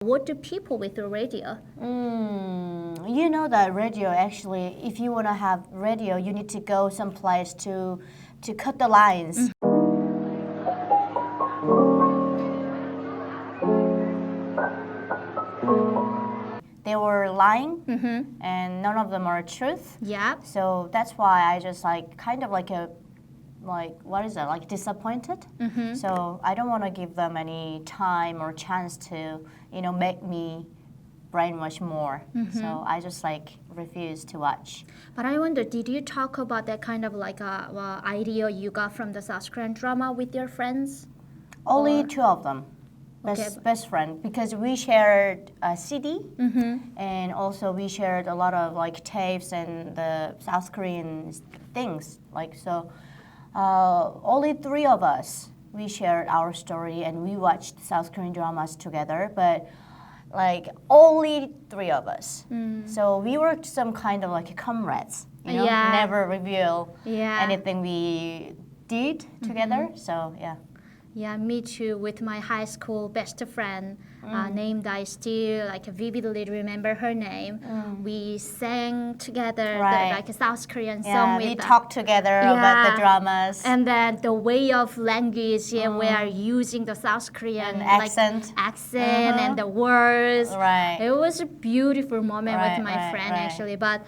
What do people with the radio? You know that radio actually, if you want to have radio, you need to go someplace to cut the lines. They were lying, and none of them are truth. Yeah. So that's why I just kind of what is that, disappointed. So I don't want to give them any time or chance to make me brainwash more. So I just refuse to watch. But I wonder, did you talk about that kind of idea you got from the South Korean drama with your friends? Only two of them. Best friend, because we shared a CD, and also we shared a lot of tapes and the South Korean things. Only three of us, we shared our story and we watched South Korean dramas together, but only three of us. So we were some kind of comrades, never reveal anything we did together. So yeah. Yeah, me too. With my high school best friend, named I still vividly remember her name. We sang together the South Korean song. We talked together about the dramas. And then the way of language, we are using the South Korean accent and the words. Right. It was a beautiful moment with my friend actually. But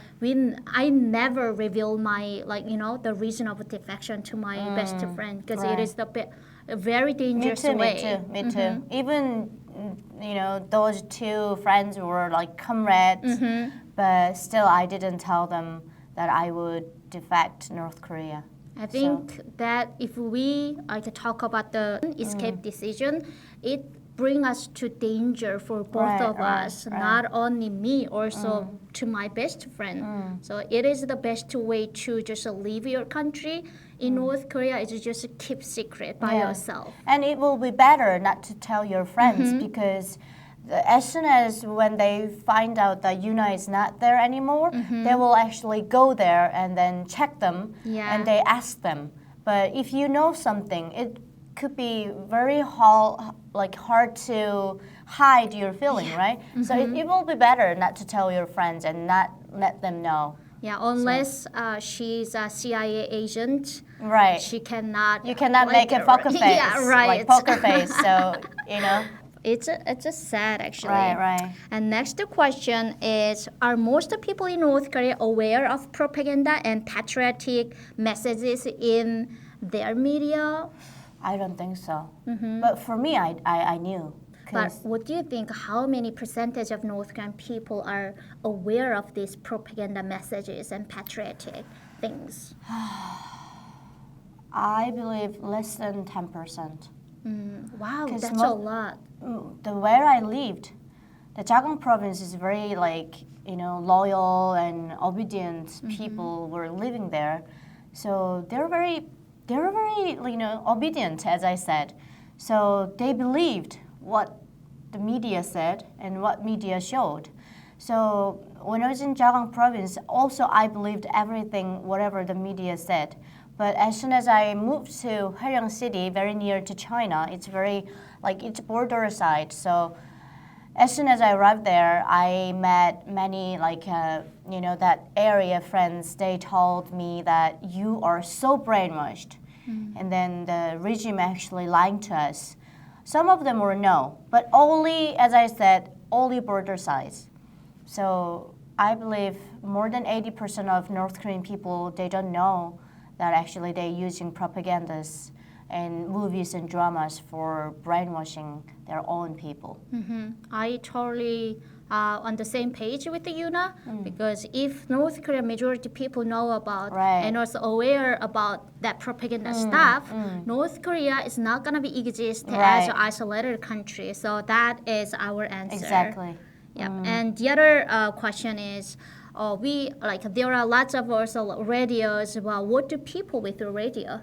I never revealed my the reason of defection to my best friend because it is a very dangerous way. Me too. Even those two friends were comrades, but still I didn't tell them that I would defect North Korea. I think that if we talk about the escape decision, it brings us to danger for both of us, not only me, also to my best friend. So it is the best way to just leave your country. In North Korea, is just keep secret by yourself. And it will be better not to tell your friends because as soon as when they find out that Yuna is not there anymore, they will actually go there and then check them and they ask them. But if you know something, it could be very hard to hide your feeling, right? So it will be better not to tell your friends and not let them know. Yeah, unless she's a CIA agent. Right. She cannot. You cannot make a poker face. Yeah, right. Poker face. So It's just sad actually. Right. And next question is: are most people in North Korea aware of propaganda and patriotic messages in their media? I don't think so. But for me, I knew. But what do you think? How many percentage of North Korean people are aware of these propaganda messages and patriotic things? I believe less than 10%. Wow, that's a lot. Where I lived, the Jagang province is very loyal and obedient people were living there. So they're very obedient, as I said. So they believed what the media said and what media showed. So when I was in Jagang province, also I believed everything, whatever the media said. But as soon as I moved to Hyeryang City, very near to China, it's very it's border side. So as soon as I arrived there, I met many that area friends. They told me that you are so brainwashed, and then the regime actually lying to us. Some of them were no, but only, as I said, only border sides. So I believe more than 80% of North Korean people, they don't know that actually they're using propagandas and movies and dramas for brainwashing their own people. I totally on the same page with Yuna because if North Korea majority people know about and also aware about that propaganda stuff, North Korea is not gonna be exist as an isolated country. So that is our answer. Exactly. Yep. And the other question is, there are lots of also radios. Well, what do people with the radio?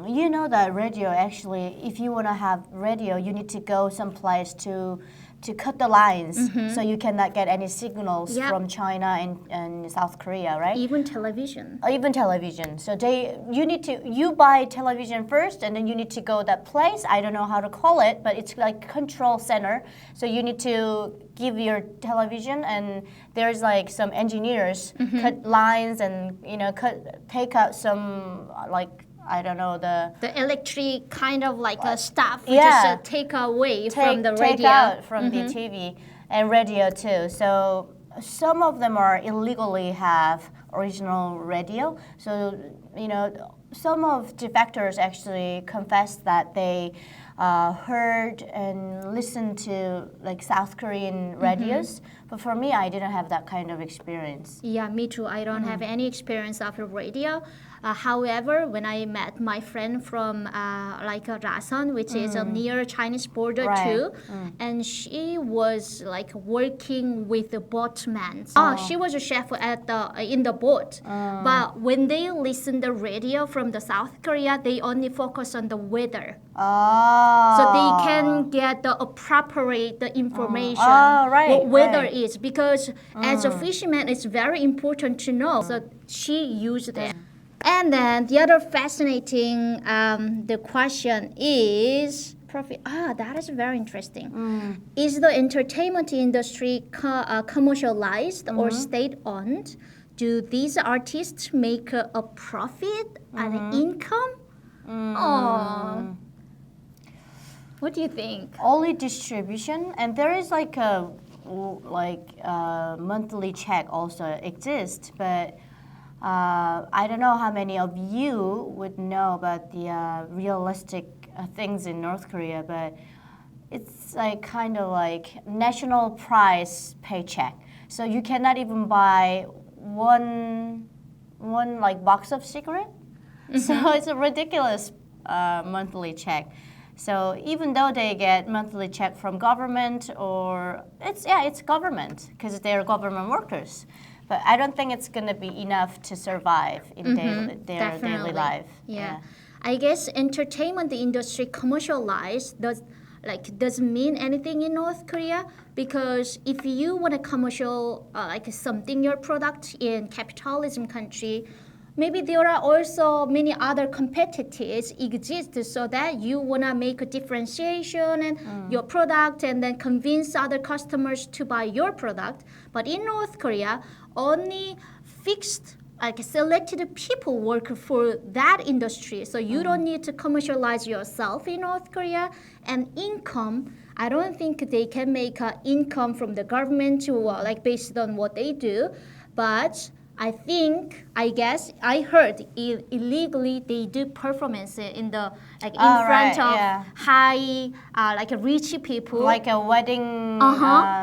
You know that radio actually, if you want to have radio, you need to go someplace to cut the lines so you cannot get any signals Yep. from China and South Korea, right? Even television. Or even television. So you buy television first and then you need to go that place. I don't know how to call it, but it's like control center. So you need to give your television and there's like some engineers cut lines and take out some like I don't know the electric kind of like a stuff Yeah. just take away from the radio. Take out from the TV and radio too. So some of them are illegally have original radio. So some of defectors actually confess that they heard and listened to like South Korean radios. But for me, I didn't have that kind of experience. Yeah, me too. I don't have any experience of the radio. However, when I met my friend from Rasan, which is near Chinese border Right. too, and she was like working with the boatmen. She was a chef in the boat. But when they listen the radio from the South Korea, they only focus on the weather. So they can get the appropriate the information what weather is because as a fisherman it's very important to know. So she used it. And then the other fascinating the question is profit. That is very interesting. Is the entertainment industry commercialized or state-owned? Do these artists make a profit and income? What do you think? Only distribution, and there is like a monthly check also exists, but I don't know how many of you would know about the realistic things in North Korea, but it's like kind of like national prize paycheck. So you cannot even buy one like box of cigarette. So it's a ridiculous monthly check. So even though they get monthly check from government or it's government because they're government workers. But I don't think it's going to be enough to survive in their daily life. Yeah. I guess entertainment industry commercialized doesn't mean anything in North Korea because if you want to commercial something your product in capitalism country, maybe there are also many other competitors exist so that you want to make a differentiation and your product and then convince other customers to buy your product. But in North Korea, only fixed selected people work for that industry. So you don't need to commercialize yourself in North Korea. And income, I don't think they can make income from the government based on what they do. But I guess I heard illegally they do performance in the in front of high rich people, like a wedding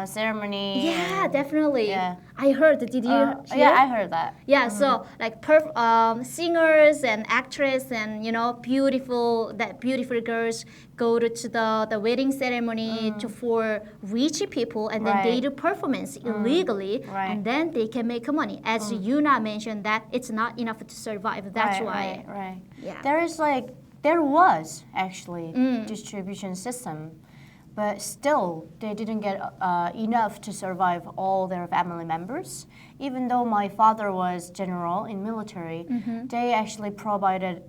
ceremony. Yeah, definitely. Yeah. I heard. Did you hear? Yeah, I heard that. Yeah, so singers and actress and beautiful girls go to the wedding ceremony for rich people and then they do performance illegally and then they can make money. As Yuna mentioned that it's not enough to survive. That's why. Right. Yeah. There was actually distribution system, but still they didn't get enough to survive all their family members. Even though my father was general in military, they actually provided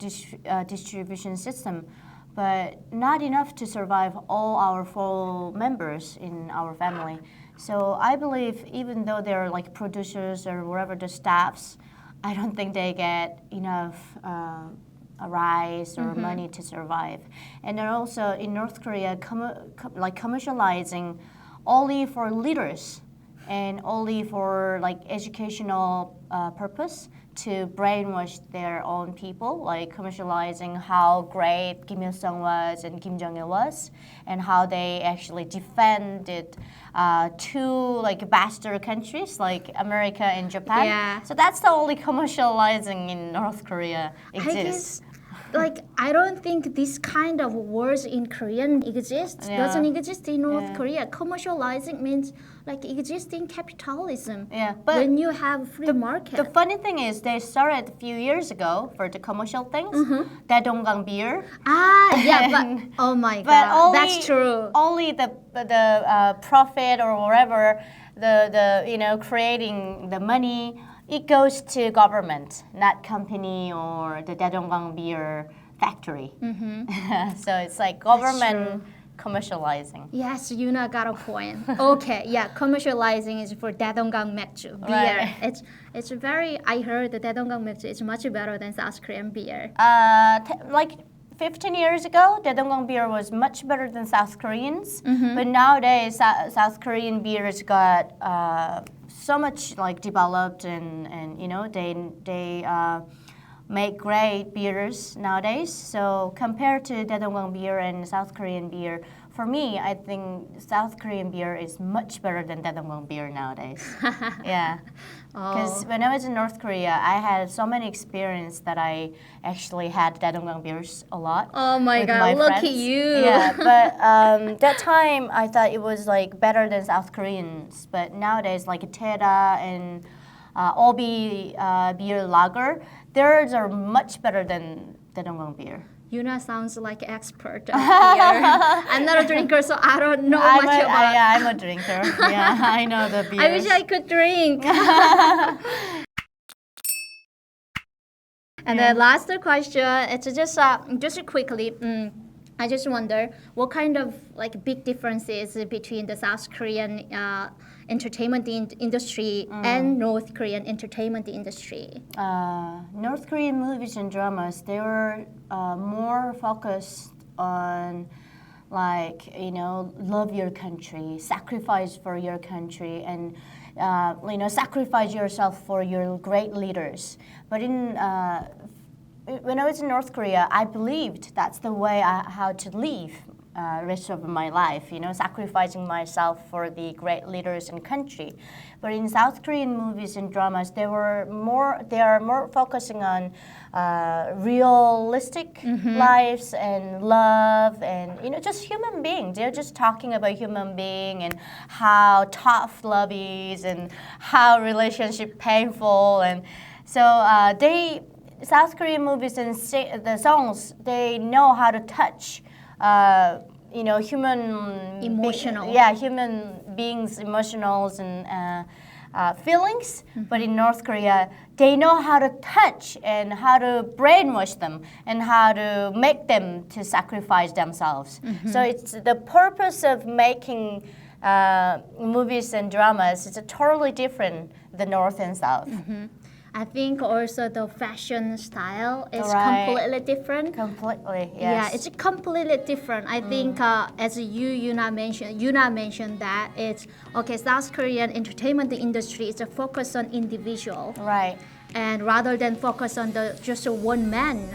distribution system, but not enough to survive all our full members in our family. So I believe even though they're like producers or whatever the staffs, I don't think they get enough a rise or money to survive. And then also in North Korea, commercializing only for leaders and only for educational purpose to brainwash their own people, like commercializing how great Kim Il-sung was and Kim Jong-il was, and how they actually defended two bastard countries like America and Japan. Yeah. So that's the only commercializing in North Korea exists. like I don't think this kind of words in Korean exists. Yeah. Doesn't exist in North Yeah. Korea. Commercializing means like existing capitalism. Yeah, but when you have free market. The funny thing is, they started a few years ago for the commercial things. Daedonggang beer. Yeah, but oh my But god, that's true. Only the profit or whatever, the creating the money, it goes to government, not company or the Daedonggang beer factory. So it's like government commercializing. Yes, Yuna got a point. Okay, yeah, commercializing is for Daedonggang 맥주 beer. Right. It's very. I heard the Daedonggang 맥주 is much better than South Korean beer. Like 15 years ago, Daedonggang beer was much better than South Koreans. But nowadays, South Korean beers got so much like developed, and they make great beers nowadays. So compared to Daedonggang beer and South Korean beer, for me, I think South Korean beer is much better than Daedonggang beer nowadays. Yeah. Because when I was in North Korea, I had so many experience that I actually had Daedonggang beers a lot. Oh my with god, my look friends. at you. Yeah, but that time I thought it was like better than South Koreans. But nowadays, like Tera and Obi beer lager, theirs are much better than Daedonggang beer. Yuna sounds like an expert of beer. I'm not a drinker, so I don't know much about. Yeah, I'm a drinker. Yeah, I know the beers. I wish I could drink. And the last question, it's just quickly. I just wonder what kind of like big differences between the South Korean entertainment industry and North Korean entertainment industry. North Korean movies and dramas, they were more focused on like, love your country, sacrifice for your country, and sacrifice yourself for your great leaders. But when I was in North Korea, I believed that's the way how to live rest of my life, sacrificing myself for the great leaders and country. But in South Korean movies and dramas, they are more focusing on realistic lives and love and just human beings. They're just talking about human being and how tough love is and how relationship painful, and so South Korean movies and the songs, they know how to touch human Emotional. human beings' emotionals and feelings. But in North Korea, they know how to touch and how to brainwash them and how to make them to sacrifice themselves. So it's the purpose of making movies and dramas is totally different the North and South. I think also the fashion style is Right. completely different. Completely, yes. Yeah, it's completely different. I think as Yuna mentioned that it's okay. South Korean entertainment industry is a focus on individual, Right. and rather than focus on just one man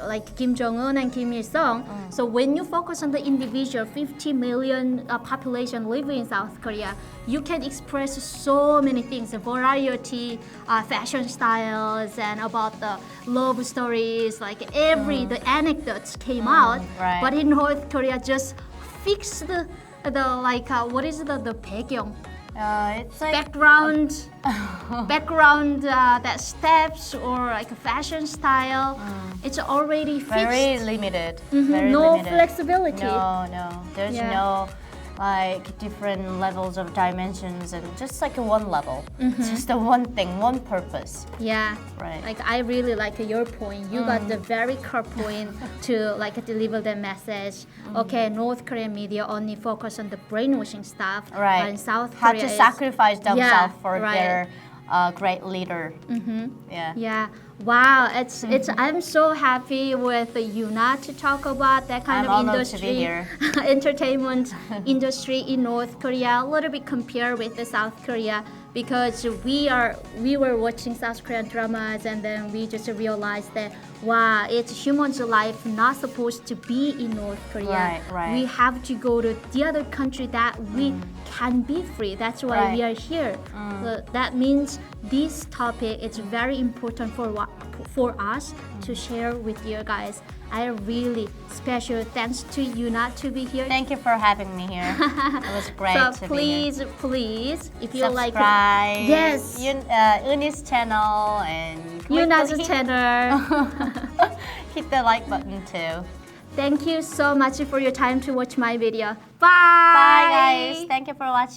like Kim Jong Un and Kim Il Sung. So when you focus on the individual, 50 million population living in South Korea, you can express so many things, a variety, fashion styles, and about the love stories. Like the anecdotes came out, right. but in North Korea, just fix the what is the 배경? It's like background that steps or like a fashion style. It's already fixed. very limited. Very No limited. flexibility. No. There's Yeah. no like different levels of dimensions and just like a one level. It's just the one thing, one purpose. Yeah. Right. Like I really like your point. You got the very core point to like deliver the message. Okay, North Korean media only focus on the brainwashing stuff. Right. But in South How Korea to sacrifice themselves for right. their great leader. Yeah. Yeah. Wow. It's I'm so happy with Yuna to talk about that kind I'm of honored to be industry, here. entertainment industry in North Korea. A little bit compared with the South Korea, because we were watching South Korean dramas, and then we just realized that wow, it's human's life not supposed to be in North Korea. Right. We have to go to the other country that we can be free. That's why we are here. So that means this topic is very important for for us to share with you guys. I really special thanks to Yuna to be here. Thank you for having me here. It was great So to please, be here. please, if you like, Subscribe. yes, Uni's channel and click Yuna's the channel. hit the like button too. Thank you so much for your time to watch my video. Bye guys. Thank you for watching.